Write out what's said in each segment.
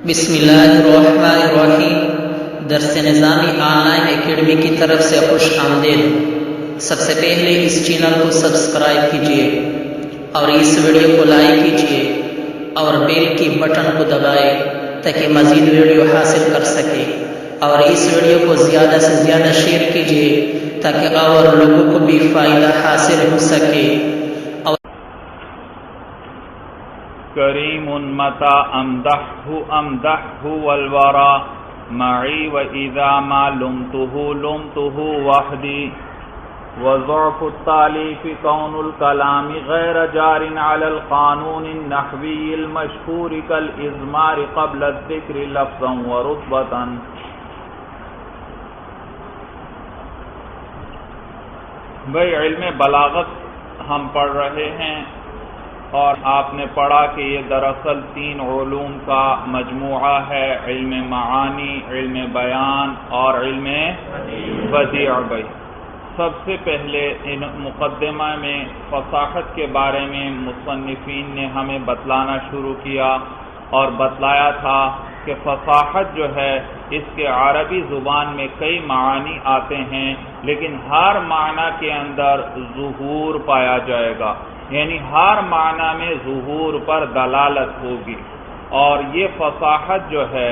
بسم اللہ الرحمن الرحیم۔ درس نظامی آن لائن اکیڈمی کی طرف سے خوش آمدید۔ سب سے پہلے اس چینل کو سبسکرائب کیجیے اور اس ویڈیو کو لائک کیجیے اور بیل کی بٹن کو دبائے تاکہ مزید ویڈیو حاصل کر سکے، اور اس ویڈیو کو زیادہ سے زیادہ شیئر کیجیے تاکہ اور لوگوں کو بھی فائدہ حاصل ہو سکے۔ کریم متا امدحہ والورا معی واذا ما لمتہ وحدی وضعف التالیف کون الکلام غیر جار علی القانون النحوی المشہور کالاضمار قبل الذکر لفظا ورتبتا۔ بھئی علم بلاغت ہم پڑھ رہے ہیں، اور آپ نے پڑھا کہ یہ دراصل 3 علوم کا مجموعہ ہے: علم معانی، علم بیان اور علم بدیع۔ بھائی سب سے پہلے ان مقدمہ میں فصاحت کے بارے میں مصنفین نے ہمیں بتلانا شروع کیا اور بتلایا تھا کہ فصاحت جو ہے اس کے عربی زبان میں کئی معانی آتے ہیں، لیکن ہر معنی کے اندر ظہور پایا جائے گا، یعنی ہر معنی میں ظہور پر دلالت ہوگی۔ اور یہ فصاحت جو ہے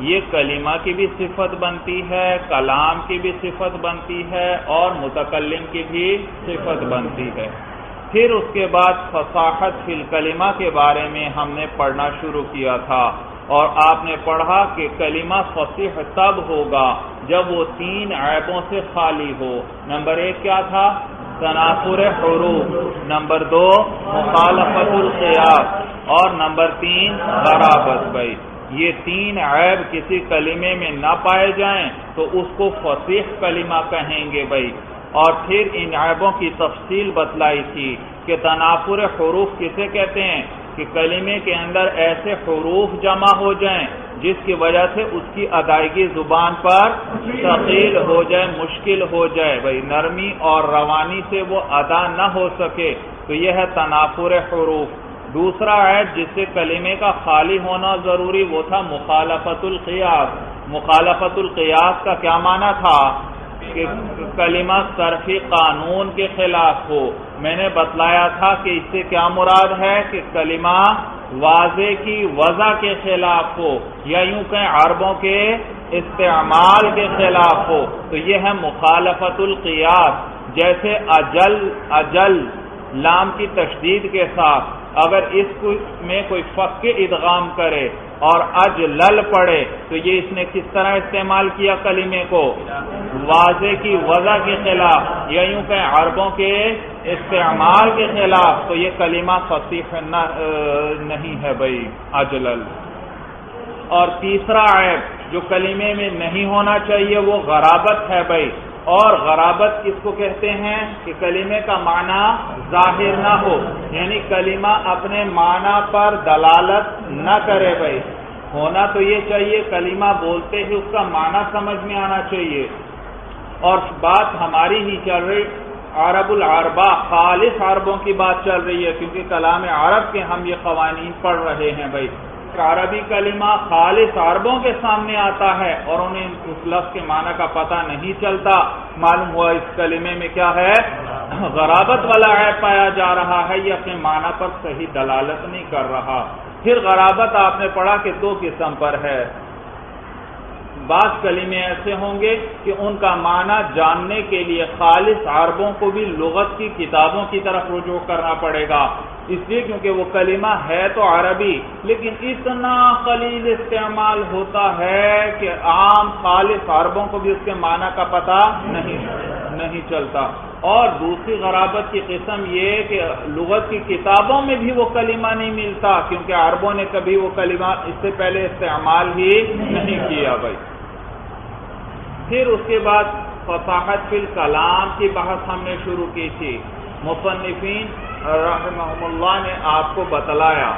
یہ کلمہ کی بھی صفت بنتی ہے، کلام کی بھی صفت بنتی ہے اور متکلم کی بھی صفت بنتی ہے۔ پھر اس کے بعد فصاحت فی الکلمہ کے بارے میں ہم نے پڑھنا شروع کیا تھا، اور آپ نے پڑھا کہ کلمہ فصیح تب ہوگا جب وہ 3 عیبوں سے خالی ہو۔ نمبر 1 کیا تھا؟ تنافر حروف، نمبر 2 مخالفت القیاس، اور نمبر 3 غرابت۔ بھائی یہ 3 عیب کسی کلمے میں نہ پائے جائیں تو اس کو فصیح کلمہ کہیں گے۔ بھائی اور پھر ان عیبوں کی تفصیل بتلائی تھی کہ تنافر حروف کسے کہتے ہیں؟ کہ کلمے کے اندر ایسے حروف جمع ہو جائیں جس کی وجہ سے اس کی ادائیگی زبان پر ثقیل ہو جائے، مشکل ہو جائے، بھائی نرمی اور روانی سے وہ ادا نہ ہو سکے، تو یہ ہے تنافر حروف۔ دوسرا عیب جس سے کلمے کا خالی ہونا ضروری وہ تھا مخالفت القیاس۔ مخالفت القیاس کا کیا معنی تھا؟ کہ کلمہ صرفی قانون کے خلاف ہو۔ میں نے بتلایا تھا کہ اس سے کیا مراد ہے کہ کلمہ واضح کی وضع کے خلاف ہو، یا یوں کہیں عربوں کے استعمال کے خلاف ہو، تو یہ ہے مخالفت القیاس۔ جیسے اجل لام کی تشدید کے ساتھ اگر اس میں کوئی فق ادغام کرے اور اجلل پڑھے تو یہ اس نے کس طرح استعمال کیا کلمے کو؟ واضح کی وضع کے خلاف، یا یوں کہ عربوں کے استعمال کے خلاف، تو یہ کلمہ فصیح نہیں ہے بھائی اجلل۔ اور تیسرا عیب جو کلمے میں نہیں ہونا چاہیے وہ غرابت ہے بھائی۔ اور غرابت کس کو کہتے ہیں؟ کہ کلمے کا معنی ظاہر نہ ہو، یعنی کلمہ اپنے معنی پر دلالت نہ کرے بھائی۔ ہونا تو یہ چاہیے کلمہ بولتے ہی اس کا معنی سمجھ میں آنا چاہیے۔ اور بات ہماری ہی چل رہی عرب العربہ، خالص عربوں کی بات چل رہی ہے، کیونکہ کلام عرب کے ہم یہ قوانین پڑھ رہے ہیں بھائی۔ عربی کلمہ خالص عربوں کے سامنے آتا ہے اور انہیں اس لفظ کے معنی کا پتہ نہیں چلتا، معلوم ہوا اس کلمے میں کیا ہے؟ غرابت والا عیب پایا جا رہا ہے، یہ اپنے معنی پر صحیح دلالت نہیں کر رہا۔ پھر غرابت آپ نے پڑھا کہ 2 قسم پر ہے۔ بعض کلمے ایسے ہوں گے کہ ان کا معنی جاننے کے لیے خالص عربوں کو بھی لغت کی کتابوں کی طرف رجوع کرنا پڑے گا، اس لیے کیونکہ وہ کلمہ ہے تو عربی لیکن اتنا قلیل استعمال ہوتا ہے کہ عام خالص عربوں کو بھی اس کے معنی کا پتہ نہیں چلتا۔ اور دوسری غرابت کی قسم یہ کہ لغت کی کتابوں میں بھی وہ کلمہ نہیں ملتا، کیونکہ عربوں نے کبھی وہ کلمہ اس سے پہلے استعمال ہی نہیں کیا بھائی۔ پھر اس کے بعد فصاحت فی الکلام کی بحث ہم نے شروع کی تھی۔ مصنفین رحمہم اللہ نے آپ کو بتلایا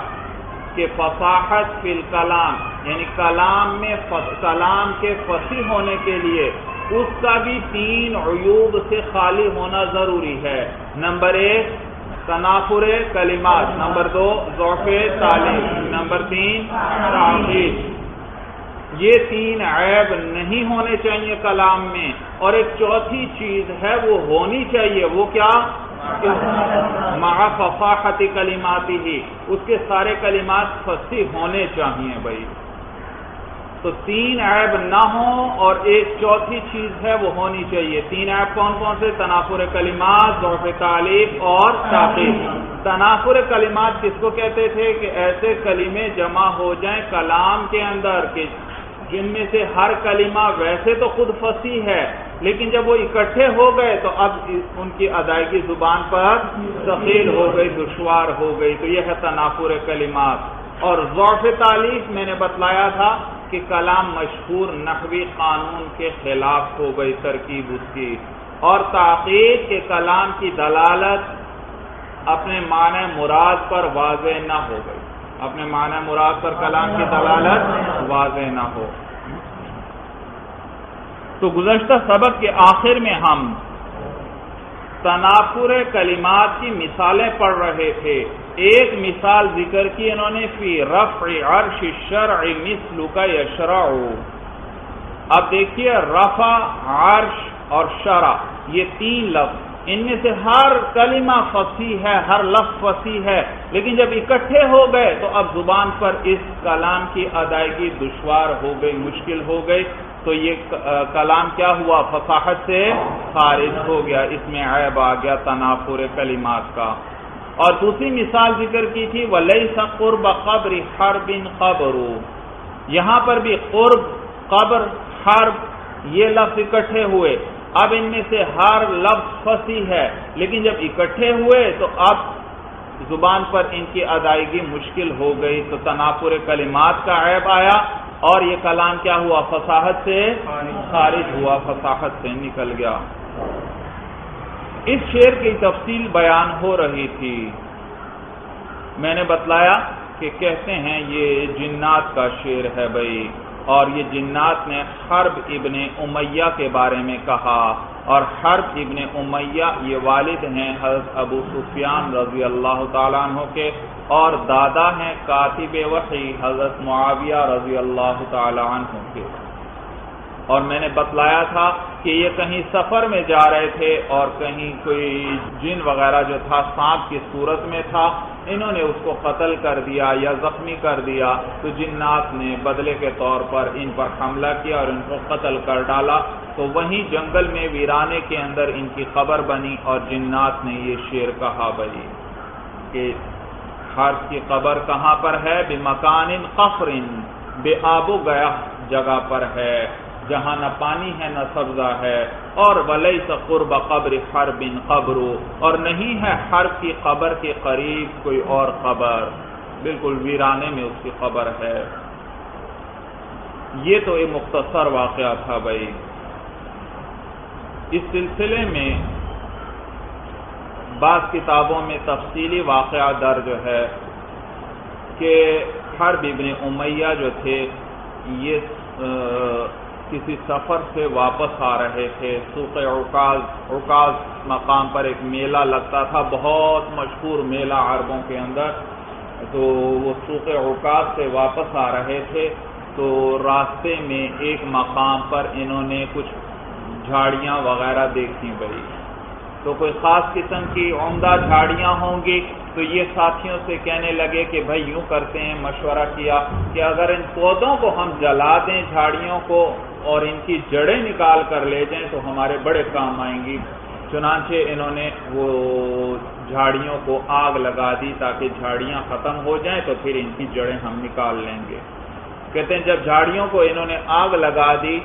کہ فصاحت فی الکلام یعنی کلام کے فصیح ہونے کے لیے اس کا بھی 3 عیوب سے خالی ہونا ضروری ہے۔ نمبر 1 تنافر کلمات، نمبر 2 ضعف تعلیم، نمبر 3 تعقید۔ یہ تین عیب نہیں ہونے چاہیے کلام میں، اور ایک چوتھی چیز ہے وہ ہونی چاہیے، وہ کیا؟ مع فصاحت کلماتی ہی، اس کے سارے کلمات فصیح ہونے چاہیے بھائی۔ تو تین عیب نہ ہوں اور ایک چوتھی چیز ہے وہ ہونی چاہیے۔ تین عیب کون کون سے؟ تنافر کلمات، ضعف تعلیف اور تاخیر۔ تنافر کلمات کس کو کہتے تھے؟ کہ ایسے کلمے جمع ہو جائیں کلام کے اندر کہ جن میں سے ہر کلمہ ویسے تو خود فصیح ہے، لیکن جب وہ اکٹھے ہو گئے تو اب ان کی ادائیگی زبان پر ثقیل ہو گئی، دشوار ہو گئی، تو یہ ہے تنافر کلمات۔ اور ضعف تعلیف میں نے بتلایا تھا کہ کلام مشہور نحوی قانون کے خلاف ہو گئی ترکیب اس کی، اور تحقیق کے کلام کی دلالت اپنے معنی مراد پر واضح نہ ہو گئی، اپنے معنی مراد پر کلام کی دلالت واضح نہ ہو۔ تو گزشتہ سبق کے آخر میں ہم تنافر کلمات کی مثالیں پڑھ رہے تھے۔ ایک مثال ذکر کی انہوں نے، فی رفع عرش الشرع مثلک یشرع۔ اب دیکھیے رفع، عرش اور شرع، یہ تین لفظ، ان میں سے ہر کلمہ فصیح ہے، ہر لفظ فصیح ہے، لیکن جب اکٹھے ہو گئے تو اب زبان پر اس کلام کی ادائیگی دشوار ہو گئی، مشکل ہو گئی، تو یہ کلام کیا ہوا؟ فصاحت سے خارج ہو گیا، اس میں عیب آ گیا تنافر کلمات کا۔ اور دوسری مثال ذکر کی تھی، وَلَيْسَ قُرْبَ قَبْرِ حَرْبٍ قَبْرُ، یہاں پر بھی قرب، قبر، حرب یہ لفظ اکٹھے ہوئے، اب ان میں سے ہر لفظ فصیح ہے، لیکن جب اکٹھے ہوئے تو اب زبان پر ان کی ادائیگی مشکل ہو گئی، تو تنافر کلمات کا عیب آیا، اور یہ کلام کیا ہوا؟ فصاحت سے خارج ہوا، فصاحت سے نکل گیا۔ اس شعر کی تفصیل بیان ہو رہی تھی، میں نے بتلایا کہ کہتے ہیں یہ جنات کا شعر ہے بھائی، اور یہ جنات نے حرب ابن امیہ کے بارے میں کہا، اور حرب ابن امیہ یہ والد ہیں حضرت ابو سفیان رضی اللہ تعالیٰ عنہ کے، اور دادا ہیں کاتب وحی حضرت معاویہ رضی اللہ تعالیٰ عنہ کے۔ اور میں نے بتلایا تھا کہ یہ کہیں سفر میں جا رہے تھے، اور کہیں کوئی جن وغیرہ جو تھا سانپ کی صورت میں تھا، انہوں نے اس کو قتل کر دیا یا زخمی کر دیا، تو جنات نے بدلے کے طور پر ان پر حملہ کیا اور ان کو قتل کر ڈالا، تو وہیں جنگل میں ویرانے کے اندر ان کی قبر بنی، اور جنات نے یہ شعر کہا بھائی کہ حرب کی قبر کہاں پر ہے؟ بمکان قفر، بے آب و گیا جگہ پر ہے، جہاں نہ پانی ہے نہ سبزہ ہے، اور ولیس قرب قبر حرب قبر، اور نہیں ہے حرب کی قبر کے قریب کوئی اور قبر، بالکل ویرانے میں اس کی قبر ہے۔ یہ تو ایک مختصر واقعہ تھا بھائی۔ اس سلسلے میں بعض کتابوں میں تفصیلی واقعہ درج ہے کہ حرب ابن امیہ جو تھے یہ کسی سفر سے واپس آ رہے تھے، سوق عکاظ مقام پر ایک میلہ لگتا تھا، بہت مشہور میلہ عربوں کے اندر، تو وہ سوق عکاظ سے واپس آ رہے تھے، تو راستے میں ایک مقام پر انہوں نے کچھ جھاڑیاں وغیرہ دیکھی بھائی، تو کوئی خاص قسم کی عمدہ جھاڑیاں ہوں گی، تو یہ ساتھیوں سے کہنے لگے کہ بھائی یوں کرتے ہیں، مشورہ کیا کہ اگر ان پودوں کو ہم جلا دیں جھاڑیوں کو اور ان کی جڑیں نکال کر لے جائیں تو ہمارے بڑے کام آئیں گی۔ چنانچہ انہوں نے وہ جھاڑیوں کو آگ لگا دی تاکہ جھاڑیاں ختم ہو جائیں، تو پھر ان کی جڑیں ہم نکال لیں گے۔ کہتے ہیں جب جھاڑیوں کو انہوں نے آگ لگا دی،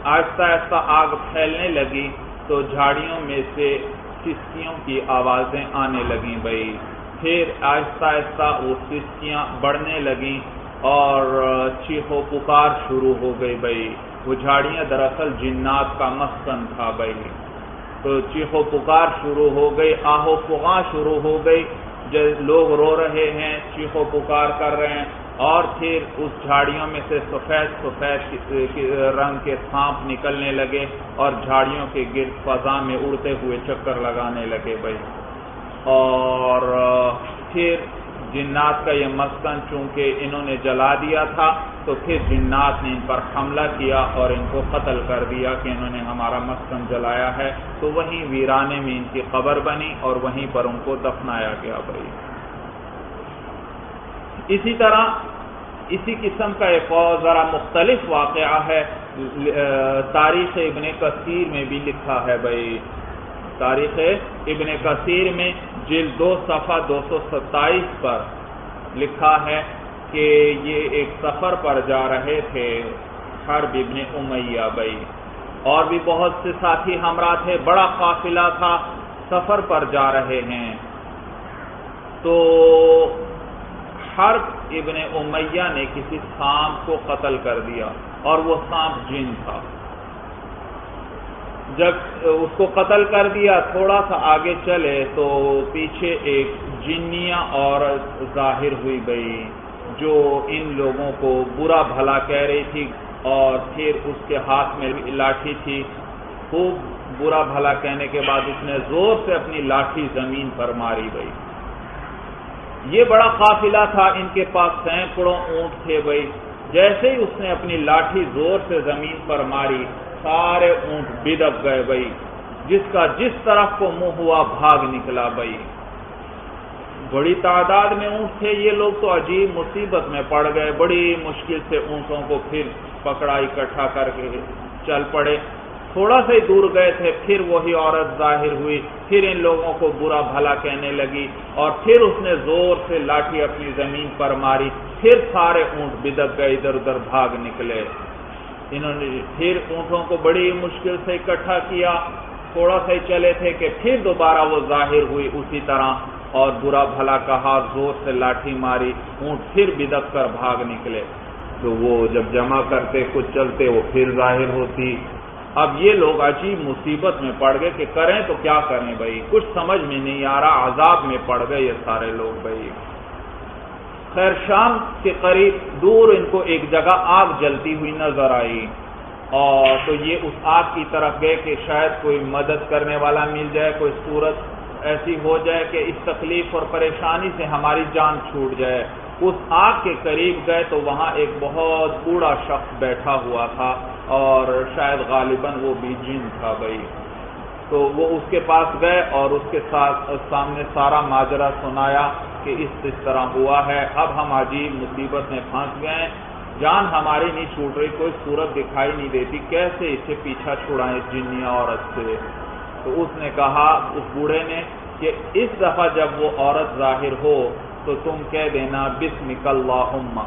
آہستہ آہستہ آگ پھیلنے لگی، تو جھاڑیوں میں سے سسکیوں کی آوازیں آنے لگیں بھائی، پھر آہستہ آہستہ وہ سسکیاں بڑھنے لگیں اور چیخو پکار شروع ہو گئی بھائی۔ وہ جھاڑیاں دراصل جنات کا مسکن تھا بھائی، تو چیخو پکار شروع ہو گئی، آہو فغاں شروع ہو گئی، لوگ رو رہے ہیں، چیخو پکار کر رہے ہیں، اور پھر اس جھاڑیوں میں سے سفید رنگ کے سانپ نکلنے لگے اور جھاڑیوں کے گرد فضا میں اڑتے ہوئے چکر لگانے لگے بھائی، اور پھر جنات کا یہ مسکن چونکہ انہوں نے جلا دیا تھا تو پھر جنات نے ان پر حملہ کیا اور ان کو قتل کر دیا کہ انہوں نے ہمارا مسکن جلایا ہے، تو وہیں ویرانے میں ان کی قبر بنی اور وہیں پر ان کو دفنایا گیا بھائی۔ اسی طرح اسی قسم کا ایک اور ذرا مختلف واقعہ ہے، تاریخ ابن کثیر میں بھی لکھا ہے بھائی، تاریخ ابن کثیر میں جلد 2 صفحہ 227 پر لکھا ہے کہ یہ ایک سفر پر جا رہے تھے حرب ابن امیہ بھائی، اور بھی بہت سے ساتھی ہمراہ تھے، بڑا قافلہ تھا، سفر پر جا رہے ہیں، تو حرب ابن امیہ نے کسی سانپ کو قتل کر دیا اور وہ سانپ جن تھا۔ جب اس کو قتل کر دیا تھوڑا سا آگے چلے تو پیچھے ایک جنیہ عورت ظاہر ہوئی گئی جو ان لوگوں کو برا بھلا کہہ رہی تھی، اور پھر اس کے ہاتھ میں لاٹھی تھی، خوب برا بھلا کہنے کے بعد اس نے زور سے اپنی لاٹھی زمین پر ماری گئی۔ یہ بڑا قافلہ تھا، ان کے پاس سینکڑوں اونٹ تھے بھائی، جیسے ہی اس نے اپنی لاٹھی زور سے زمین پر ماری سارے اونٹ بدک گئے بھائی، جس کا جس طرف کو منہ ہوا بھاگ نکلا بھائی۔ بڑی تعداد میں اونٹ تھے، یہ لوگ تو عجیب مصیبت میں پڑ گئے، بڑی مشکل سے اونٹوں کو پھر پکڑا، اکٹھا کر کے چل پڑے۔ تھوڑا سا ہی دور گئے تھے، پھر وہی عورت ظاہر ہوئی، پھر ان لوگوں کو برا بھلا کہنے لگی، اور پھر اس نے زور سے لاٹھی اپنی زمین پر ماری، پھر سارے اونٹ بدک گئے، ادھر ادھر بھاگ نکلے۔ انہوں نے پھر اونٹوں کو بڑی مشکل سے اکٹھا کیا، تھوڑا سا ہی چلے تھے کہ پھر دوبارہ وہ ظاہر ہوئی اسی طرح، اور برا بھلا کہا، زور سے لاٹھی ماری، اونٹ پھر بدک کر بھاگ نکلے۔ تو وہ جب جمع کرتے کچھ چلتے وہ پھر ظاہر ہوتی۔ اب یہ لوگ عجیب مصیبت میں پڑ گئے کہ کریں تو کیا کریں بھائی، کچھ سمجھ میں نہیں آ رہا، عذاب میں پڑ گئے یہ سارے لوگ بھائی۔ خیر شام کے قریب دور ان کو ایک جگہ آگ جلتی ہوئی نظر آئی، اور تو یہ اس آگ کی طرف گئے کہ شاید کوئی مدد کرنے والا مل جائے، کوئی صورت ایسی ہو جائے کہ اس تکلیف اور پریشانی سے ہماری جان چھوٹ جائے۔ اس آگ کے قریب گئے تو وہاں ایک بہت بوڑھا شخص بیٹھا ہوا تھا، اور شاید غالباً وہ بھی جن تھا بھائی۔ تو وہ اس کے پاس گئے اور اس کے سامنے سارا ماجرا سنایا کہ اس طرح ہوا ہے، اب ہم عجیب مصیبت میں پھنس گئے، جان ہماری نہیں چھوٹ رہی، کوئی صورت دکھائی نہیں دیتی، کیسے اسے پیچھا چھڑائیں اس جنیہ عورت سے۔ تو اس نے کہا، اس بوڑھے نے، کہ اس دفعہ جب وہ عورت ظاہر ہو تو تم کہہ دینا بسمک اللہم،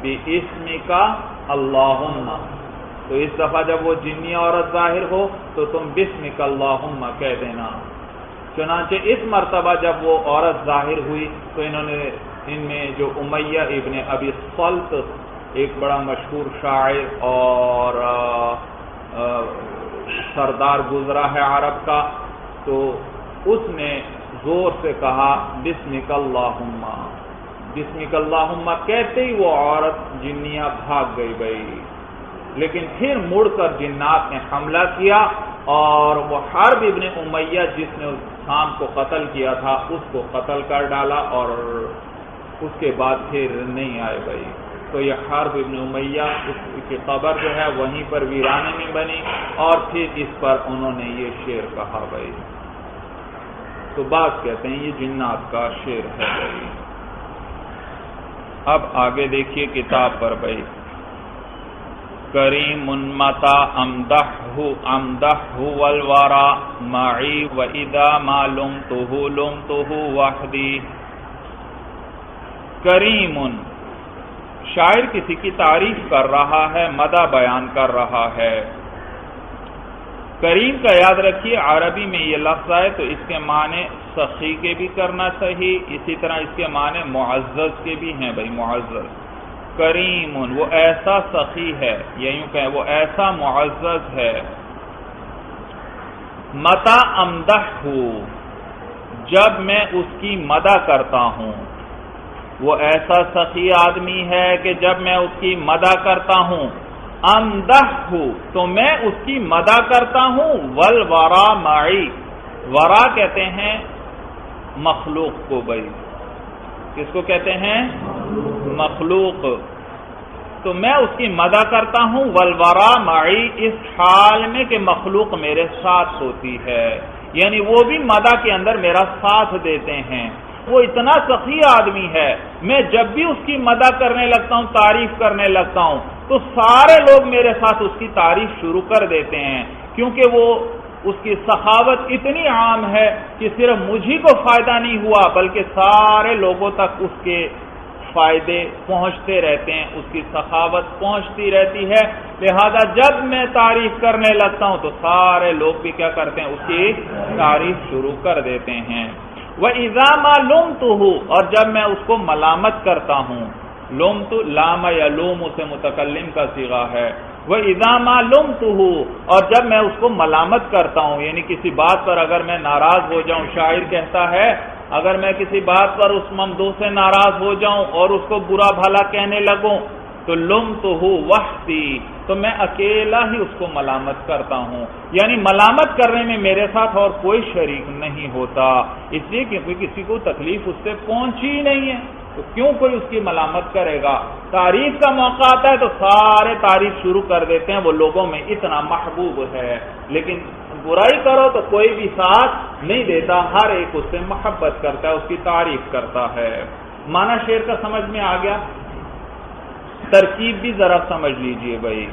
بسمک اللہم، تو اس دفعہ جب وہ جنی عورت ظاہر ہو تو تم بسمک اللہم کہہ دینا۔ چنانچہ اس مرتبہ جب وہ عورت ظاہر ہوئی تو انہوں نے ان میں جو امیہ ابن ابی صلت، ایک بڑا مشہور شاعر اور سردار گزرا ہے عرب کا، تو اس نے زور سے کہا بسمک اللہم، بسمک اللہم کہتے ہی وہ عورت جنیہ بھاگ گئی بھائی۔ لیکن پھر مڑ کر جنات نے حملہ کیا، اور وہ حرب ابن امیہ جس نے اس سانپ کو قتل کیا تھا اس کو قتل کر ڈالا، اور اس کے بعد پھر نہیں آئے بھائی۔ تو یہ حرب ابن امیہ، اس کی قبر جو ہے وہیں پر ویرانے میں بنی، اور پھر اس پر انہوں نے یہ شعر کہا بھائی۔ تو بات کہتے ہیں یہ جنات کا شعر ہے بھائی۔ اب آگے دیکھیے کتاب پر بھائی، کریم متا امدح والورا معی و اذا ما لمتہ وحدی۔ کریم، شاعر کسی کی تعریف کر رہا ہے، مدح بیان کر رہا ہے۔ کریم کا یاد رکھیے عربی میں یہ لفظ آئے تو اس کے معنی سخی کے بھی کرنا صحیح، اسی طرح اس کے معنی معزز کے بھی ہیں بھائی، معزز۔ کریم، وہ ایسا سخی ہے، یا یوں کہیں وہ ایسا معزز ہے۔ متا امدح ہو، جب میں اس کی مدح کرتا ہوں، وہ ایسا سخی آدمی ہے کہ جب میں اس کی مدح کرتا ہوں، امدح ہو تو میں اس کی مدح کرتا ہوں، والورا معی، ورا کہتے ہیں مخلوق کو بھائی، کس کو کہتے ہیں؟ مخلوق. تو میں اس کی مدح کرتا ہوں والورا معی، اس حال میں کہ مخلوق میرے ساتھ ہوتی ہے، یعنی وہ بھی مدح کے اندر میرا ساتھ دیتے ہیں. وہ اتنا سخی آدمی ہے، میں جب بھی اس کی مدح کرنے لگتا ہوں، تعریف کرنے لگتا ہوں، تو سارے لوگ میرے ساتھ اس کی تعریف شروع کر دیتے ہیں، کیونکہ وہ اس کی سخاوت اتنی عام ہے کہ صرف مجھی کو فائدہ نہیں ہوا بلکہ سارے لوگوں تک اس کے فائدے پہنچتے رہتے ہیں، اس کی سخاوت پہنچتی رہتی ہے. لہذا جب میں تعریف کرنے لگتا ہوں تو سارے لوگ بھی کیا کرتے ہیں؟ اس کی تعریف شروع کر دیتے ہیں. وَإِذَا مَا لُمْتُهُ، اور جب میں اس کو ملامت کرتا ہوں، لومت لام یلوم سے متکلم کا صیغہ ہے. وَإِذَا مَا لُمْتُهُ، اور جب میں اس کو ملامت کرتا ہوں، یعنی کسی بات پر اگر میں ناراض ہو جاؤں، شاعر کہتا ہے اگر میں کسی بات پر اس ممدوح سے ناراض ہو جاؤں اور اس کو برا بھلا کہنے لگوں تو لمتہ وحدی، تو میں اکیلا ہی اس کو ملامت کرتا ہوں، یعنی ملامت کرنے میں میرے ساتھ اور کوئی شریک نہیں ہوتا، اس لیے کیونکہ کسی کو تکلیف اس سے پہنچی ہی نہیں ہے تو کیوں کوئی اس کی ملامت کرے گا. تعریف کا موقع آتا ہے تو سارے تعریف شروع کر دیتے ہیں، وہ لوگوں میں اتنا محبوب ہے، لیکن برائی کرو تو کوئی بھی ساتھ نہیں دیتا، ہر ایک اس سے محبت کرتا ہے، اس کی تعریف کرتا ہے. معنی شعر کا سمجھ میں آ گیا؟ ترکیب بھی ذرا سمجھ لیجئے بھائی.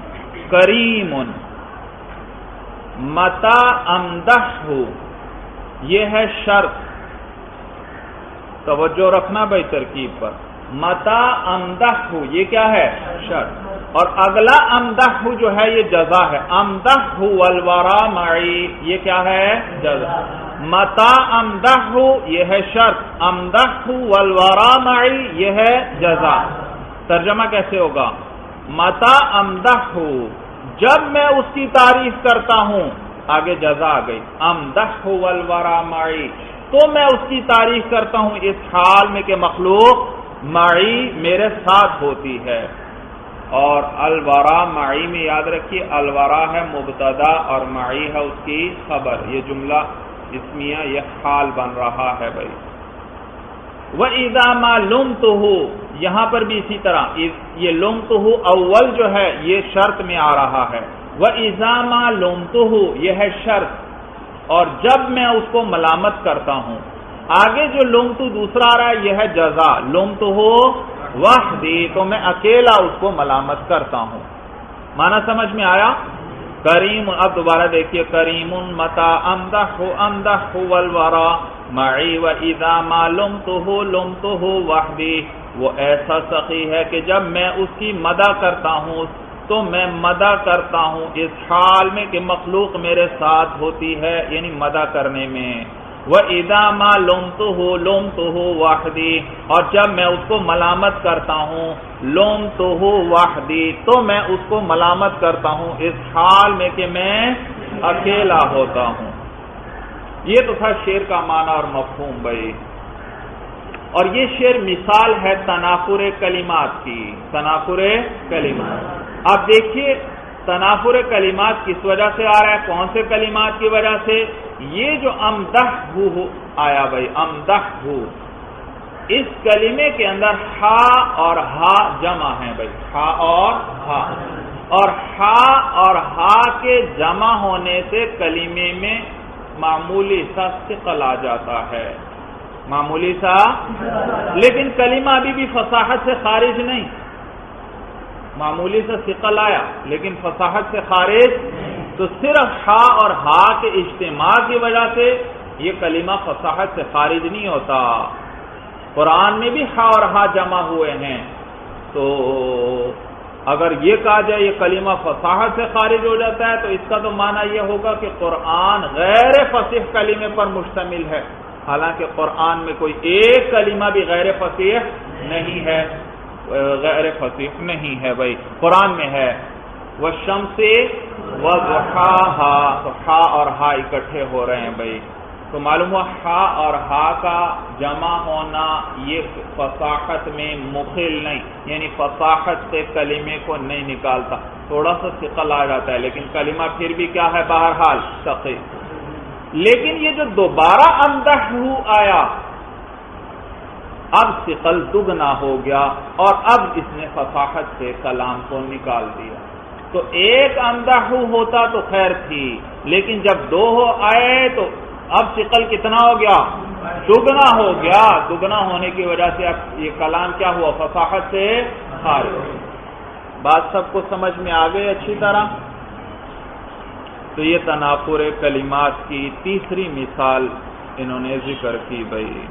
کریم متا امدح، یہ ہے شرط، توجہ رکھنا بھائی ترکیب پر. متا امدح، یہ کیا ہے؟ شرط. اور اگلا امدح جو ہے یہ جزا ہے. امدح والورا معی، یہ کیا ہے؟ جزا. متا امدح یہ ہے شرط، امدح والورا معی یہ ہے جزا. ترجمہ کیسے ہوگا؟ متا امدح، جب میں اس کی تعریف کرتا ہوں، آگے جزا آ گئی، امدح والورا معی، تو میں اس کی تعریف کرتا ہوں اس حال میں کہ مخلوق معی میرے ساتھ ہوتی ہے. اور الورا معی میں یاد رکھیے، الورا ہے مبتدا اور معی ہے اس کی خبر، یہ جملہ اسمیہ یہ حال بن رہا ہے بھائی. وَإِذَا مَا لُمْتُهُ، یہاں پر بھی اسی طرح یہ لُمْتُهُ اول جو ہے یہ شرط میں آ رہا ہے. وَإِذَا مَا لُمْتُهُ یہ ہے شرط، اور جب میں اس کو ملامت کرتا ہوں. آگے جو لُمْتُ دوسرا آ رہا ہے یہ ہے جزا، لُمْتُهُ وحدی، تو میں اکیلا اس کو ملامت کرتا ہوں. معنی سمجھ میں آیا؟ کریم، اب دوبارہ دیکھیے، کریم متا امدح امدح والورا معی وَإِذَا مَا لُمْتُهُ وحدی، وہ ایسا سخی ہے کہ جب میں اس کی مدح کرتا ہوں تو میں مدح کرتا ہوں اس حال میں کہ مخلوق میرے ساتھ ہوتی ہے، یعنی مدح کرنے میں. وَإِذَا مَا لُمْتُهُ وحدی، اور جب میں اس کو ملامت کرتا ہوں، لُمْتُهُ وحدی، تو میں اس کو ملامت کرتا ہوں اس حال میں کہ میں اکیلا ہوتا ہوں. یہ تو تھا شعر کا معنی اور مفہوم بھائی. اور یہ شعر مثال ہے تنافر کلمات کی، تنافر کلمات. آپ دیکھیے تنافر کلمات کس وجہ سے آ رہا ہے، کون سے کلمات کی وجہ سے؟ یہ جو امدح آیا بھائی، امدح، اس کلمے کے اندر ہا اور ہا جمع ہیں بھائی، ہا اور ہا، اور ہا اور ہا کے جمع ہونے سے کلمے میں معمولی سا ثقل آ جاتا ہے، معمولی سا، لیکن کلمہ ابھی بھی فصاحت سے خارج نہیں. معمولی سا ثقل آیا لیکن فصاحت سے خارج، تو صرف ہا اور ہا کے اجتماع کی وجہ سے یہ کلمہ فصاحت سے خارج نہیں ہوتا. قرآن میں بھی ہا اور ہا جمع ہوئے ہیں، تو اگر یہ کہا جائے یہ کلمہ فصاحت سے خارج ہو جاتا ہے تو اس کا تو معنی یہ ہوگا کہ قرآن غیر فصیح کلمے پر مشتمل ہے، حالانکہ قرآن میں کوئی ایک کلمہ بھی غیر فصیح نہیں ہے، غیر فصیح نہیں ہے بھائی، قرآن میں ہے والشمس وضحاہا، تو ہا اور ہا اکٹھے ہو رہے ہیں بھائی. تو معلوم ہوا ہا اور ہا کا جمع ہونا یہ فصاحت میں مخل نہیں، یعنی فصاحت سے کلمے کو نہیں نکالتا، تھوڑا سا ثقل آ جاتا ہے لیکن کلمہ پھر بھی کیا ہے، بہرحال ثقیل. لیکن یہ جو دوبارہ امدح آیا اب ثقل دگنا ہو گیا اور اب اس نے فصاحت سے کلام کو نکال دیا. تو ایک امدح ہوتا تو خیر تھی، لیکن جب دو آئے تو اب ثقل کتنا ہو گیا؟ دگنا ہو گیا. دگنا ہونے کی وجہ سے اب یہ کلام کیا ہوا؟ فصاحت سے خارج. بات سب کو سمجھ میں آ گئی اچھی طرح؟ تو یہ تنافر کلمات کی تیسری مثال انہوں نے ذکر کی. بھائی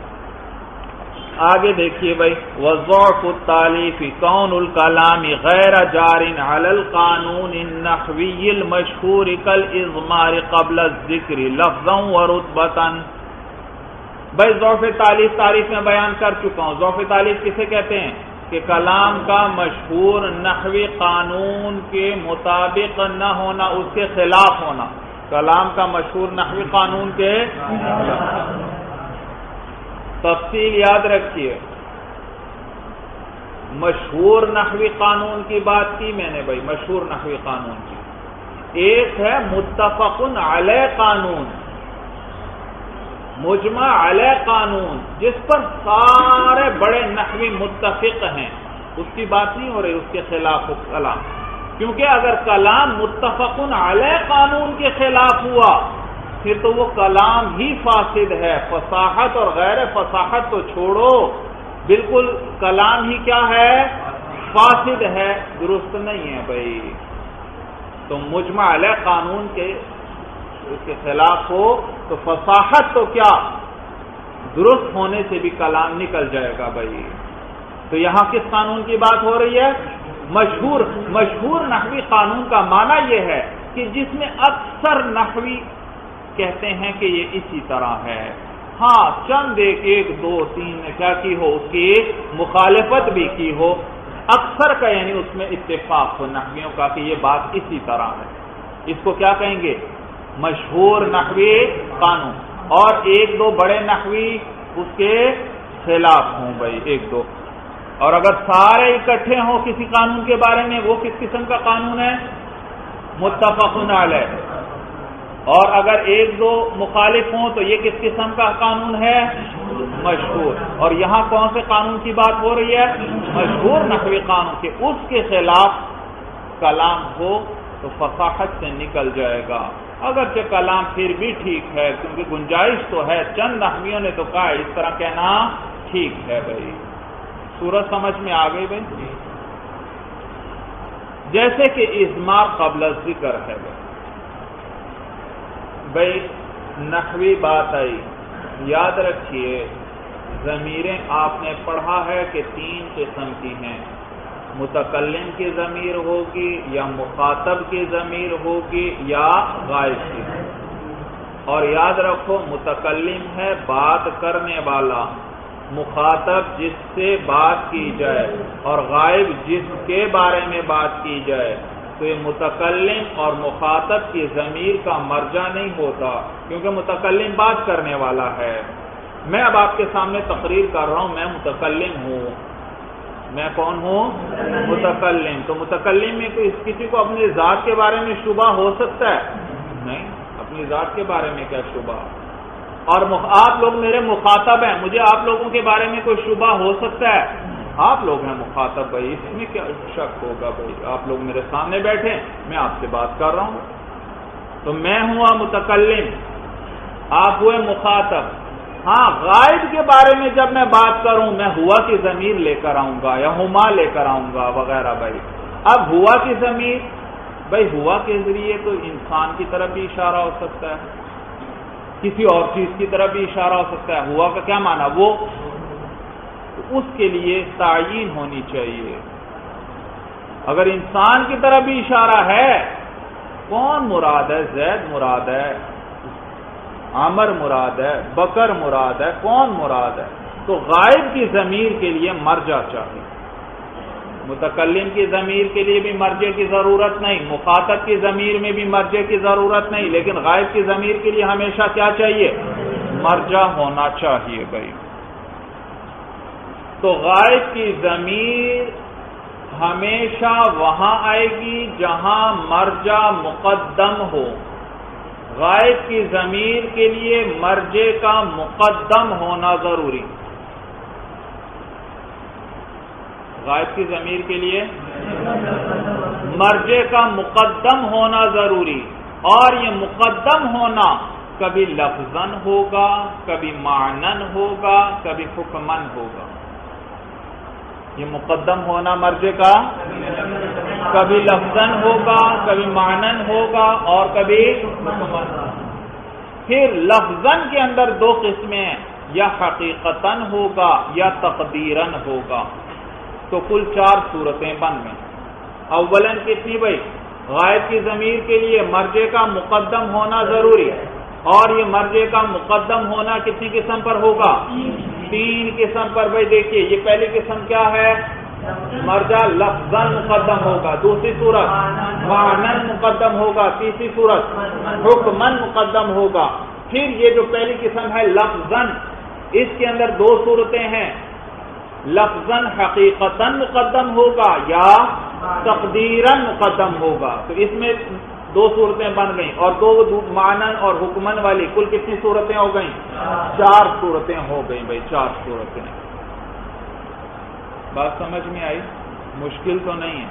آگے دیکھیے بھائی، وضعف التالیف کون الکلام غیر جار علی القانون النحوی المشہور کالاضمار قبل الذکر لفظا ورتبۃ. بھائی ضعف تالیف تعریف میں بیان کر چکا ہوں. ضعف تالیف کسے کہتے ہیں؟ کہ کلام کا مشہور نحوی قانون کے مطابق نہ ہونا، اس کے خلاف ہونا. کلام کا مشہور نحوی قانون کے تفصیل یاد رکھیے. مشہور نحوی قانون کی بات کی میں نے بھائی، مشہور نحوی قانون کی. ایک ہے متفق علیہ قانون، مجمع علیہ قانون، جس پر سارے بڑے نحوی متفق ہیں. اس کی بات نہیں ہو رہی اس کے خلاف کلام، کیونکہ اگر کلام متفق علیہ قانون کے خلاف ہوا پھر تو وہ کلام ہی فاسد ہے. فصاحت اور غیر فصاحت تو چھوڑو، بالکل کلام ہی کیا ہے؟ فاسد ہے، درست نہیں ہے بھائی. تو مجمع علیہ قانون کے اس کے خلاف ہو تو فصاحت تو کیا درست ہونے سے بھی کلام نکل جائے گا بھائی. تو یہاں کس قانون کی بات ہو رہی ہے؟ مشہور نحوی قانون کا معنی یہ ہے کہ جس میں اکثر نحوی کہتے ہیں کہ یہ اسی طرح ہے. ہاں چند ایک دو تین نے کیا کی ہو، اس کی مخالفت بھی کی ہو، اکثر کا یعنی اس میں اتفاق ہو نحویوں کا کہ یہ بات اسی طرح ہے. اس کو کیا کہیں گے؟ مشہور نحوی قانون. اور ایک دو بڑے نحوی اس کے خلاف ہوں بھائی، ایک دو. اور اگر سارے اکٹھے ہوں کسی قانون کے بارے میں، وہ کس قسم کا قانون ہے؟ متفق علیہ. اور اگر ایک دو مخالف ہوں تو یہ کس قسم کا قانون ہے؟ مشہور. اور یہاں کون سے قانون کی بات ہو رہی ہے؟ مشہور نحوی قانون کے. اس کے خلاف کلام ہو تو فصاحت سے نکل جائے گا. اگرچہ کلام پھر بھی ٹھیک ہے کیونکہ گنجائش تو ہے، چند نحویوں نے تو کہا اس طرح کہنا ٹھیک ہے بھائی. صورت سمجھ میں آ گئی بھائی؟ جیسے کہ اضمار قبل ذکر ہے بھائی، نحوی بات آئی. یاد رکھیے ضمیریں آپ نے پڑھا ہے کہ تین قسم کی ہیں. متکلم کی ضمیر ہوگی، یا مخاطب کی ضمیر ہوگی، یا غائب کی. اور یاد رکھو متکلم ہے بات کرنے والا، مخاطب جس سے بات کی جائے، اور غائب جس کے بارے میں بات کی جائے. تو یہ متکلم اور مخاطب کی ضمیر کا مرجع نہیں ہوتا، کیونکہ متکلم بات کرنے والا ہے. میں اب آپ کے سامنے تقریر کر رہا ہوں، میں متکلم ہوں. میں کون ہوں؟ متکلم. تو متکلم میں کسی کو اپنی ذات کے بارے میں شبہ ہو سکتا ہے؟ نہیں، اپنی ذات کے بارے میں کیا شبہ. اور آپ لوگ میرے مخاطب ہیں، مجھے آپ لوگوں کے بارے میں کوئی شبہ ہو سکتا ہے؟ آپ لوگ ہیں مخاطب بھائی، اس میں کیا شک ہوگا بھائی. آپ لوگ میرے سامنے بیٹھے، میں آپ سے بات کر رہا ہوں. تو میں ہوا متکلم، آپ ہوئے مخاطب. ہاں غائب کے بارے میں جب میں بات کروں میں ہوا کی ضمیر لے کر آؤں گا یا ہما لے کر آؤں گا وغیرہ بھائی. اب ہوا کی ضمیر بھائی، ہوا کے ذریعے تو انسان کی طرف بھی اشارہ ہو سکتا ہے، کسی اور چیز کی طرف بھی اشارہ ہو سکتا ہے. ہوا کا کیا معنی؟ وہ. اس کے لیے تعیین ہونی چاہیے. اگر انسان کی طرف بھی اشارہ ہے، کون مراد ہے؟ زید مراد ہے، عمر مراد ہے، بکر مراد ہے، کون مراد ہے؟ تو غائب کی ضمیر کے لیے مرجع چاہیے. متکلم کی ضمیر کے لیے بھی مرجع کی ضرورت نہیں، مخاطب کی ضمیر میں بھی مرجع کی ضرورت نہیں، لیکن غائب کی ضمیر کے لیے ہمیشہ کیا چاہیے؟ مرجع ہونا چاہیے بھائی. تو غائب کی ضمیر ہمیشہ وہاں آئے گی جہاں مرجع مقدم ہو. غائب کی ضمیر کے لیے مرجع کا مقدم ہونا ضروری. غائب کی ضمیر کے لیے مرجع کا مقدم ہونا ضروری، اور یہ مقدم ہونا کبھی لفظاً ہوگا، کبھی معنن ہوگا، کبھی حکمن ہوگا۔ یہ مقدم ہونا مرجع کا کبھی لفظاً ہوگا، کبھی معنن ہوگا، اور کبھی حکمن۔ پھر لفظاً کے اندر دو قسمیں ہیں، یا حقیقتاً ہوگا یا تقدیراً ہوگا۔ تو کل 4 صورتیں بن گئیں۔ اولاً کتنی بھائی؟ غائب کی ضمیر کے لیے مرجع کا مقدم ہونا ضروری، اور یہ مرجع کا مقدم ہونا کتنی قسم پر ہوگا؟ 3 قسم پر۔ بھائی دیکھیے، یہ پہلی قسم کیا ہے؟ مرجع لفظاً مقدم ہوگا، دوسری صورت معنن مقدم ہوگا، تیسری صورت حکمن مقدم ہوگا۔ پھر یہ جو پہلی قسم ہے لفظاً، اس کے اندر 2 صورتیں ہیں، لفظاً حقیقتاً مقدم ہوگا یا تقدیراً مقدم ہوگا۔ تو اس میں 2 صورتیں بن گئیں، اور 2 معنن اور حکمن والی، کل کتنی صورتیں ہو گئیں؟ 4 صورتیں ہو گئیں بھائی، 4 صورتیں۔ بات سمجھ میں آئی؟ مشکل تو نہیں ہے،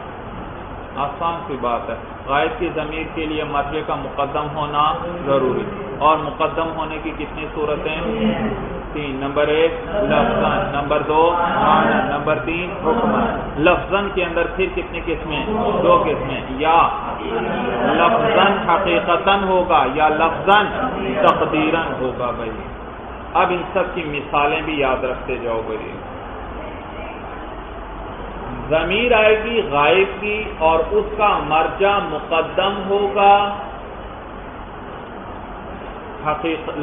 آسان سی بات ہے۔ غائب کی ضمیر کے لیے مرجع کا مقدم ہونا ضروری، اور مقدم ہونے کی کتنی صورتیں؟ 3۔ نمبر 1 لفظاً، نمبر 2 معنن، نمبر 3 حکماً۔ لفظاً کے اندر پھر کتنی قسمیں؟ 2 قسمیں، یا لفظاً حقیقتاً ہوگا یا لفظاً تقدیراً ہوگا بھائی۔ اب ان سب کی مثالیں بھی یاد رکھتے جاؤ بھائی۔ ضمیر آئے گی غائب کی، اور اس کا مرجع مقدم ہوگا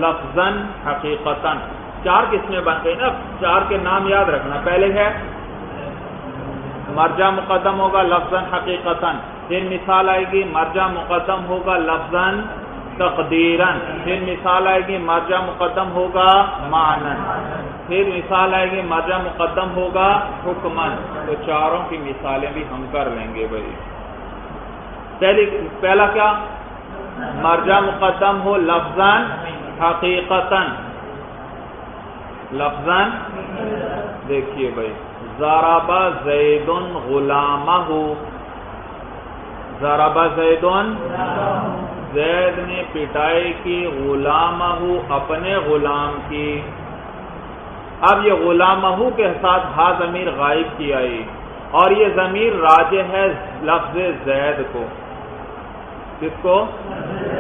لفظاً حقیقتاً۔ 4 قسمیں بن گئی نا، 4 کے نام یاد رکھنا۔ پہلے ہے مرجع مقدم ہوگا لفظاً حقیقتاً، پھر مثال آئے گی مرجع مقدم ہوگا لفظاً تقدیراً، پھر مثال آئے گی مرجع مقدم ہوگا معنن، پھر مثال آئے گی مرجع مقدم ہوگا حکمن۔ تو 4 کی مثالیں بھی ہم کر لیں گے بھائی۔ پہلا کیا؟ مرجع مقدم ہو لفظاً حقیقتاً۔ لفظاً دیکھیے بھائی، ضرب زید غلامہ، ضرب زید، زید نے پٹائی کی، غلامہ اپنے غلام کی۔ اب یہ غلامہ کے ساتھ ہا ضمیر غائب کی آئی، اور یہ ضمیر راجع ہے لفظ زید کو۔ کس کو؟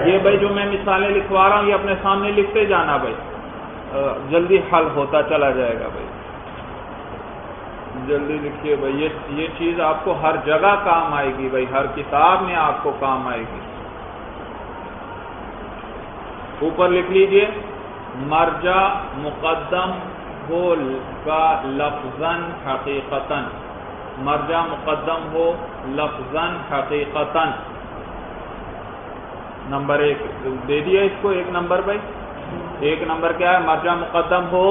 یہ بھائی جو میں مثالیں لکھوا رہا ہوں، یہ اپنے سامنے لکھتے جانا بھائی، جلدی حل ہوتا چلا جائے گا بھائی، جلدی لکھیے بھائی۔ یہ چیز آپ کو ہر جگہ کام آئے گی بھائی، ہر کتاب میں آپ کو کام آئے گی۔ اوپر لکھ لیجئے، مرجع مقدم ہو کا لفظاً حقیقتاً، مرجع مقدم ہو لفظاً حقیقتاً۔ نمبر 1 دے دیا اس کو، 1 نمبر بھائی۔ 1 نمبر کیا ہے؟ مرجع مقدم ہو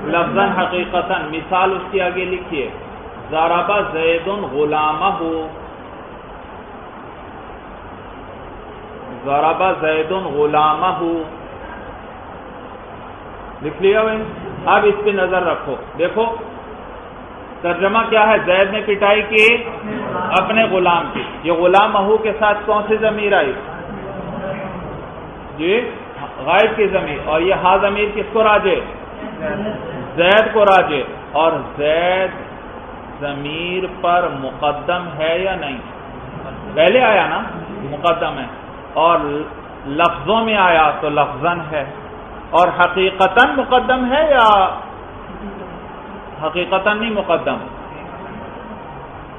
لفظاً حقیقتاً۔ مثال اس کی آگے لکھیے، ضرب زید غلامہ، ضرب زید غلامہ، لکھ لیا بھائی۔ اب اس پہ نظر رکھو، دیکھو ترجمہ کیا ہے؟ زید نے پٹائی کی اپنے غلام کی۔ یہ غلامہ کے ساتھ کون سی ضمیر آئی؟ جی غائب کی ضمیر، اور یہ ہا ضمیر کس کو راجع؟ زید کو راجع۔ اور زید ضمیر پر مقدم ہے یا نہیں؟ پہلے آیا نا، مقدم ہے، اور لفظوں میں آیا تو لفظاً ہے، اور حقیقتاً مقدم ہے یا حقیقتاً نہیں مقدم؟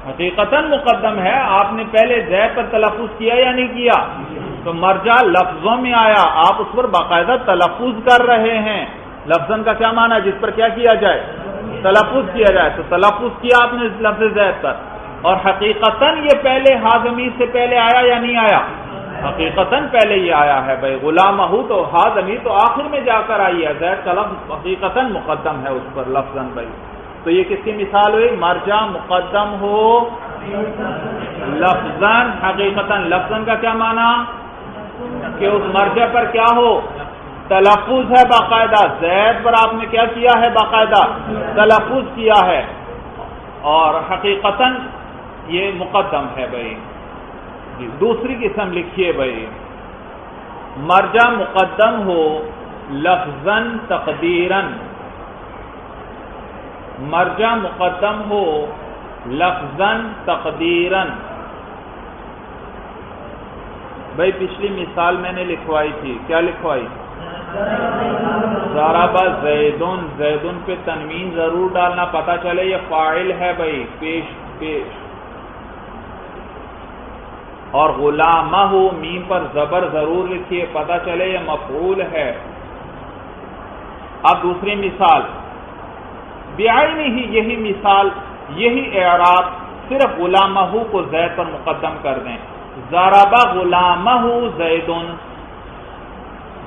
حقیقتاً مقدم ہے۔ آپ نے پہلے زید پر تلفظ کیا یا نہیں کیا؟ تو مرجع لفظوں میں آیا، آپ اس پر باقاعدہ تلفظ کر رہے ہیں۔ لفظاً کا کیا معنی ہے؟ جس پر کیا کیا جائے؟ تلفظ کیا جائے۔ تو تلفظ کیا آپ نے لفظ زید پر، اور حقیقتاً یہ پہلے ہا ضمیر سے پہلے آیا یا نہیں آیا؟ حقیقتاً پہلے یہ آیا ہے بھائی، غلامہ تو ہا ضمیر تو آخر میں جا کر آئی ہے، زید کا لفظ حقیقتاً مقدم ہے اس پر لفظاً بھائی۔ تو یہ کس کی مثال ہوئی؟ مرجع مقدم ہو لفظاً حقیقتاً۔ لفظاً کا کیا معنی؟ کہ اس مرجع پر کیا ہو؟ تلفظ ہے باقاعدہ، زید پر آپ نے کیا کیا ہے؟ باقاعدہ تلفظ کیا ہے۔ اور حقیقتاً یہ مقدم ہے بھائی. دوسری قسم لکھیے بھائی، مرجع مقدم ہو لفظاً تقدیراً. مرجع مقدم ہو لفظاً تقدیراً. بھائی پچھلی مثال میں نے لکھوائی تھی، کیا لکھوائی؟ ضرب زیدن. زیدن پہ تنوین ضرور ڈالنا، پتہ چلے یہ فاعل ہے بھائی، پیش. اور غلامہ میم پر زبر ضرور لکھیے، پتہ چلے یہ مفعول ہے. اب دوسری مثال بعینہ ہی، یہی مثال، یہی اعراب، صرف غلامہ کو زید پر مقدم کر دیں. ضرب غلامہ زیدن.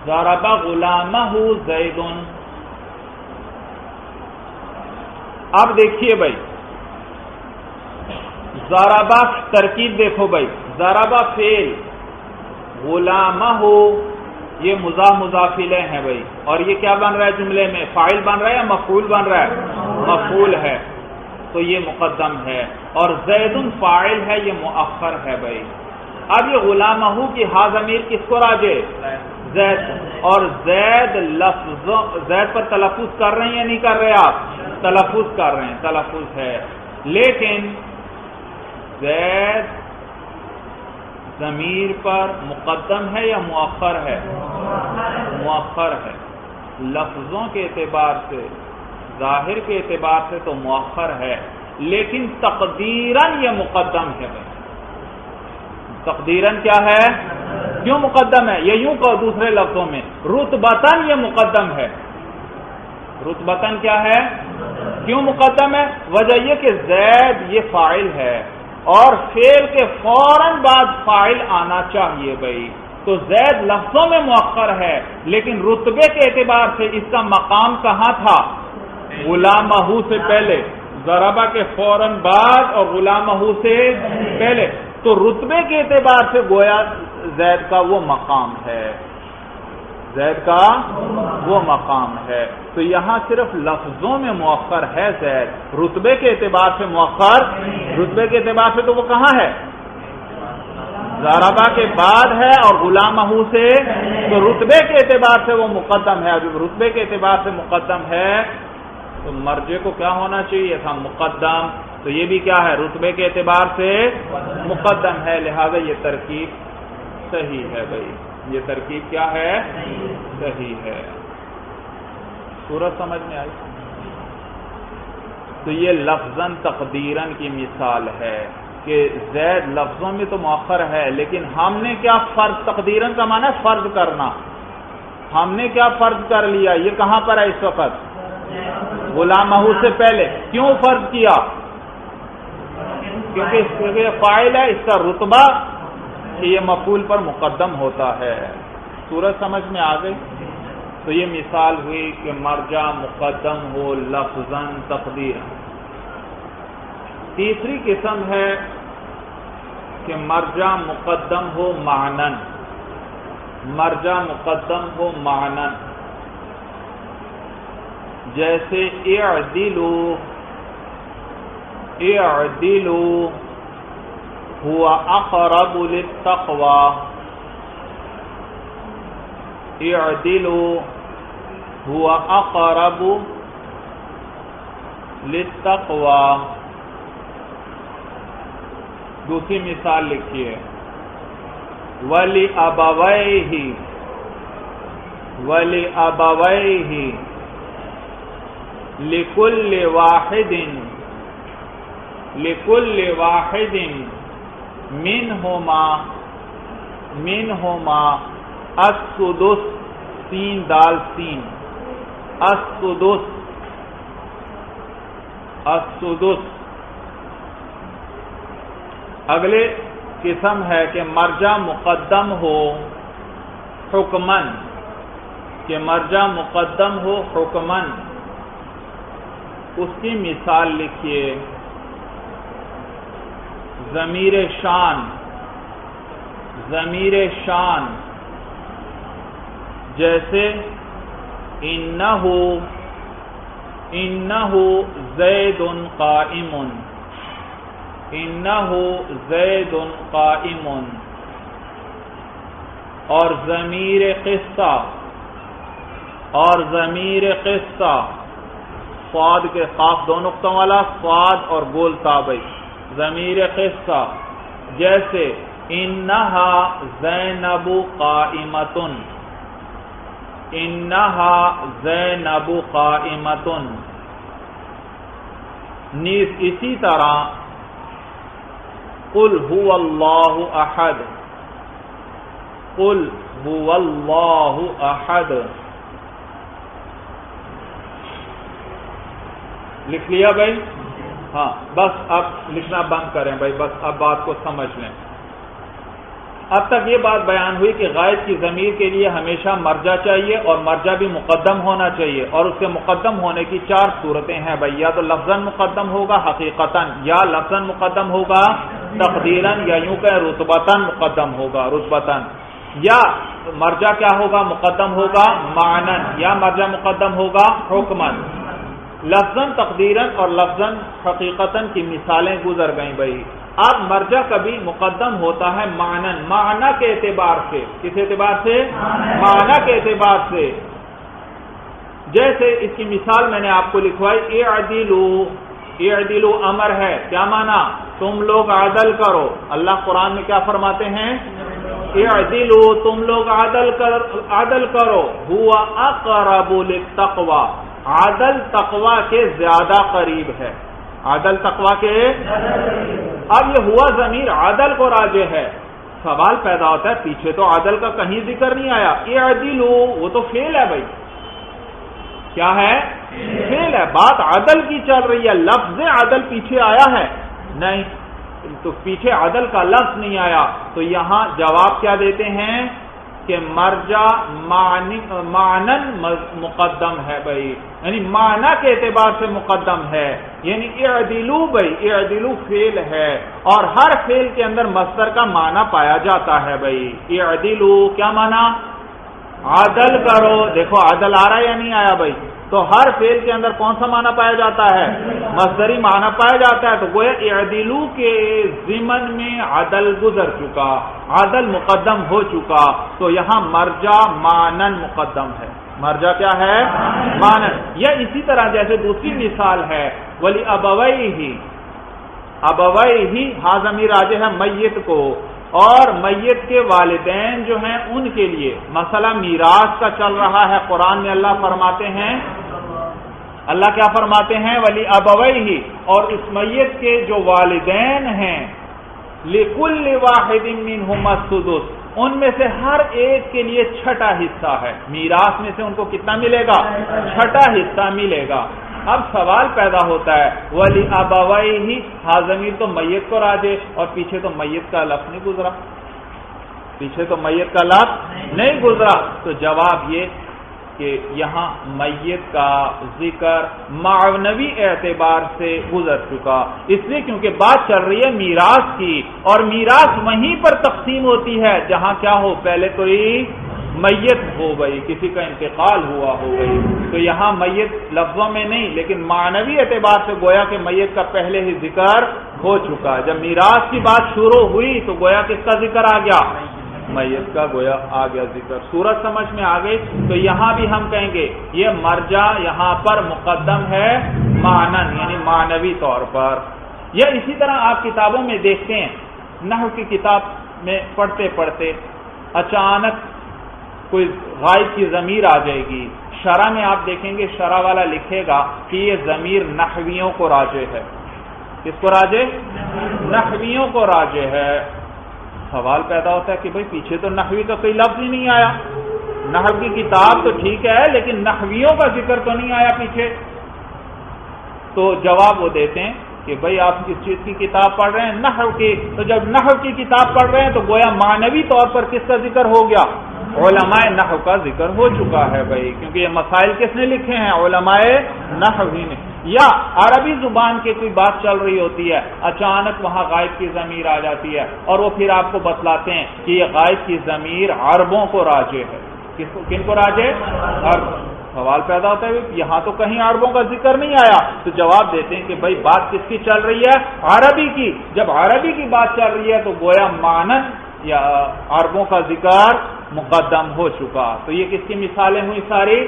ضرب غلامہ زیدن. اب دیکھیے بھائی ضربہ ترکیب دیکھو بھائی، ضربہ فعل، غلامہ یہ مضاف الیہ ہے بھائی، اور یہ کیا بن رہا ہے جملے میں؟ فاعل بن رہا ہے یا مفعول بن رہا ہے؟ مفعول ہے، تو یہ مقدم ہے. اور زید فاعل ہے، یہ مؤخر ہے بھائی. اب یہ غلامہ کی ہا ضمیر کس کو راجع؟ زید. اور زید لفظ، زید پر تلفظ کر رہے ہیں یا نہیں کر رہے؟ آپ تلفظ کر رہے ہیں، تلفظ ہے. لیکن زید ضمیر پر مقدم ہے یا مؤخر ہے؟ مؤخر ہے. لفظوں کے اعتبار سے، ظاہر کے اعتبار سے تو مؤخر ہے، لیکن تقدیراً یہ مقدم ہے. تقدیراً کیا ہے؟ کیوں مقدم ہے؟ یہ یوں کہو دوسرے لفظوں میں، رتبتاً یہ مقدم ہے. رتبتاً کیا ہے؟ کیوں مقدم ہے؟ وجہ یہ کہ زید یہ فاعل ہے، اور فعل کے فوراً بعد فاعل آنا چاہیے بھائی. تو زید لفظوں میں مؤخر ہے، لیکن رتبے کے اعتبار سے اس کا مقام کہاں تھا؟ غلامہ سے پہلے. ضربہ کے فوراً بعد اور غلامہ سے پہلے. تو رتبے کے اعتبار سے گویا زید کا وہ مقام ہے، زید کا وہ مقام ہے. تو یہاں صرف لفظوں میں مؤخر ہے زید، رتبے کے اعتبار سے مؤخر. رتبے کے اعتبار سے تو وہ کہاں ہے؟ ضربہ کے بعد ہے اور غلامہ سے. تو رتبے کے اعتبار سے وہ مقدم ہے. اب رتبے کے اعتبار سے مقدم ہے تو مرجع کو کیا ہونا چاہیے تھا؟ مقدم. تو یہ بھی کیا ہے؟ رتبے کے اعتبار سے مقدم ہے. لہذا یہ ترکیب صحیح ہے بھائی. یہ ترکیب کیا ہے؟ صحیح ہے. صورت سمجھ میں آئی؟ تو یہ لفظاً تقدیراً کی مثال ہے کہ زید لفظوں میں تو مؤخر ہے، لیکن ہم نے کیا فرض، تقدیراً کا معنی ہے فرض کرنا. ہم نے کیا فرض کر لیا؟ یہ کہاں پر ہے اس وقت؟ غلامہ سے پہلے. کیوں فرض کیا؟ کیونکہ اس کے فاعل ہے، اس کا رتبہ کہ یہ مفعول پر مقدم ہوتا ہے. صورت سمجھ میں آ گئی؟ تو یہ مثال ہوئی کہ مرجع مقدم ہو لفظاً تقدیراً. تیسری قسم ہے کہ مرجع مقدم ہو معنن. مرجع مقدم ہو معنن، جیسے اعدلوا. اعدلوا هو اقرب للتقوى. اعدلوا هو اقرب للتقوى. دوسری مثال لکھیے، وَلِأَبَوَيْهِ. وَلِأَبَوَيْهِ لِكُلِّ وَاحِدٍ منهما السدس. سین دال سین، السدس. السدس. اگلے قسم ہے کہ مرجع مقدم ہو حکمن، کہ مرجع مقدم ہو حکمن. اس کی مثال لکھیے، ضمیر شان. ضمیر شان جیسے انہو انہو زید قائم، انہو زید قائم، اور ضمیر قصہ، اور ضمیر قصہ صاد کے قاف دو نقطوں والا صاد اور گول تابعی، ضمیر قصہ جیسے انہا زینب قائمۃ، انہا زینب قائمۃ، نیز اسی طرح قل هو اللہ احد، قل هو اللہ احد، لکھ لیا بھائی؟ ہاں بس اب لکھنا بند کریں بھائی، بس اب بات کو سمجھ لیں۔ اب تک یہ بات بیان ہوئی کہ غائب کی ضمیر کے لیے ہمیشہ مرجع چاہیے اور مرجع بھی مقدم ہونا چاہیے، اور اس کے مقدم ہونے کی چار صورتیں ہیں بھائی، یا تو لفظاً مقدم ہوگا حقیقتاً، یا لفظاً مقدم ہوگا تقدیراً، یا یوں کہ رتبتاً مقدم ہوگا رتبتاً، یا مرجع کیا ہوگا مقدم ہوگا معناً، یا مرجع مقدم ہوگا حکماً۔ لفظاً تقدیراً اور لفظاً حقیقتاً کی مثالیں گزر گئیں بھائی۔ اب مرجع کبھی مقدم ہوتا ہے معناً، معنی کے اعتبار سے، کس اعتبار سے؟ معنی کے اعتبار سے۔ جیسے اس کی مثال میں نے آپ کو لکھوائی، اعدلو، اعدلو امر ہے، کیا معنی؟ تم لوگ عدل کرو۔ اللہ قرآن میں کیا فرماتے ہیں؟ اعدلو، تم لوگ عدل کرو، ہوا اقرب للتقوی، عدل تقوی کے زیادہ قریب ہے، عدل تقوی کے۔ اب یہ ہوا ضمیر عدل کو راجع ہے، سوال پیدا ہوتا ہے پیچھے تو عدل کا کہیں ذکر نہیں آیا، اعدلو وہ تو فعل ہے بھائی، کیا ہے؟ فعل ہے، بات عدل کی چل رہی ہے، لفظ عدل پیچھے آیا ہے نہیں، تو پیچھے عدل کا لفظ نہیں آیا، تو یہاں جواب کیا دیتے ہیں کہ مرجع معنن مقدم ہے بھائی، یعنی معنی کے اعتبار سے مقدم ہے، یعنی اعدلو بھائی، اعدلو فعل ہے اور ہر فعل کے اندر مصدر کا معنی پایا جاتا ہے بھائی۔ اعدلو کیا معنی؟ عدل کرو، دیکھو عدل آ رہا ہے یا نہیں آیا بھائی؟ تو ہر فعل کے اندر کون سا معنی پایا جاتا ہے؟ مصدری معنی پایا جاتا ہے، تو گویا اعدلو کے ضمن میں عدل گزر چکا، عدل مقدم ہو چکا، تو یہاں مرجع معنن مقدم ہے، مرجع کیا ہے؟ معنن۔ یا اسی طرح جیسے دوسری مثال ہے ولی ابویہ، ابویہ ہا ضمیر راجع ہے میت کو، اور میت کے والدین جو ہیں ان کے لیے مسئلہ میراث کا چل رہا ہے، قرآن میں اللہ فرماتے ہیں، اللہ کیا فرماتے ہیں؟ ولی ابویہ، اور اس میت کے جو والدین ہیں، لکل واحد منہما السدس، ان میں سے ہر ایک کے لیے چھٹا حصہ ہے، میراث میں سے ان کو کتنا ملے گا؟ چھٹا حصہ ملے گا۔ اب سوال پیدا ہوتا ہے ولی ابویہ، ہا ضمیر تو میت کو راجع، اور پیچھے تو میت کا لفظ نہیں گزرا، پیچھے تو میت کا لفظ نہیں گزرا، تو جواب یہ کہ یہاں میت کا ذکر معنوی اعتبار سے گزر چکا، اس لیے کیونکہ بات چل رہی ہے میراث کی، اور میراث وہیں پر تقسیم ہوتی ہے جہاں کیا ہو، پہلے کوئی میت ہو گئی، کسی کا انتقال ہوا ہو گئی، تو یہاں میت لفظوں میں نہیں لیکن معنوی اعتبار سے گویا کہ میت کا پہلے ہی ذکر ہو چکا۔ جب میراث کی بات شروع ہوئی تو گویا کس کا ذکر آ گیا؟ میت کا گویا آ گیا ذکر۔ صورت سمجھ میں آ گئی؟ تو یہاں بھی ہم کہیں گے یہ مرجع یہاں پر مقدم ہے معنن، یعنی معنوی طور پر۔ یا اسی طرح آپ کتابوں میں دیکھتے ہیں، نحو کی کتاب میں پڑھتے پڑھتے اچانک کوئی غائب کی ضمیر آ جائے گی، شرح میں آپ دیکھیں گے شرح والا لکھے گا کہ یہ ضمیر نحویوں کو راجع ہے۔ کس کو راجع؟ نحویوں کو راجع ہے۔ سوال پیدا ہوتا ہے کہ بھئی پیچھے تو نحوی کا کوئی لفظ ہی نہیں آیا، نحو کی کتاب تو ٹھیک ہے لیکن نحویوں کا ذکر تو نہیں آیا پیچھے۔ تو جواب وہ دیتے ہیں کہ بھئی آپ کس چیز کی کتاب پڑھ رہے ہیں؟ نحو کی۔ تو جب نحو کی کتاب پڑھ رہے ہیں تو گویا معنوی طور پر کس کا ذکر ہو گیا؟ علماء نحو کا ذکر ہو چکا ہے بھائی، کیونکہ یہ مسائل کس نے لکھے ہیں؟ علماء نحو ہی نے۔ یا عربی زبان کی کوئی بات چل رہی ہوتی ہے، اچانک وہاں غائب کی ضمیر آ جاتی ہے، اور وہ پھر آپ کو بتلاتے ہیں کہ یہ غائب کی ضمیر عربوں کو راجع ہے۔ کن کو راجع؟ عرب۔ سوال پیدا ہوتا ہے یہاں تو کہیں عربوں کا ذکر نہیں آیا، تو جواب دیتے ہیں کہ بھائی بات کس کی چل رہی ہے؟ عربی کی۔ جب عربی کی بات چل رہی ہے تو گویا معنن یا عربوں کا ذکر مقدم ہو چکا۔ تو یہ کس کی مثالیں ہوئی ساری؟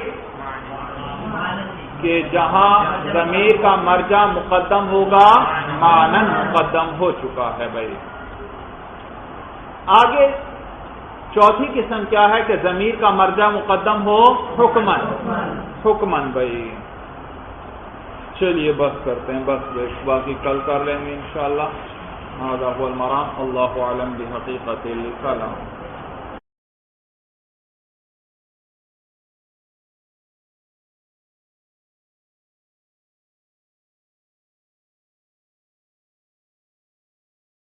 کہ جہاں ضمیر کا مرجع مقدم ہوگا معنن مقدم ہو چکا ہے بھائی۔ آگے چوتھی قسم کیا ہے کہ ضمیر کا مرجع مقدم ہو حکمن، حکمن بھائی۔ چلیے بس کرتے ہیں، بس باقی کل کر لیں گے انشاءاللہ۔ هذا هو المرام، اللہ اعلم بحقیقت الکلام۔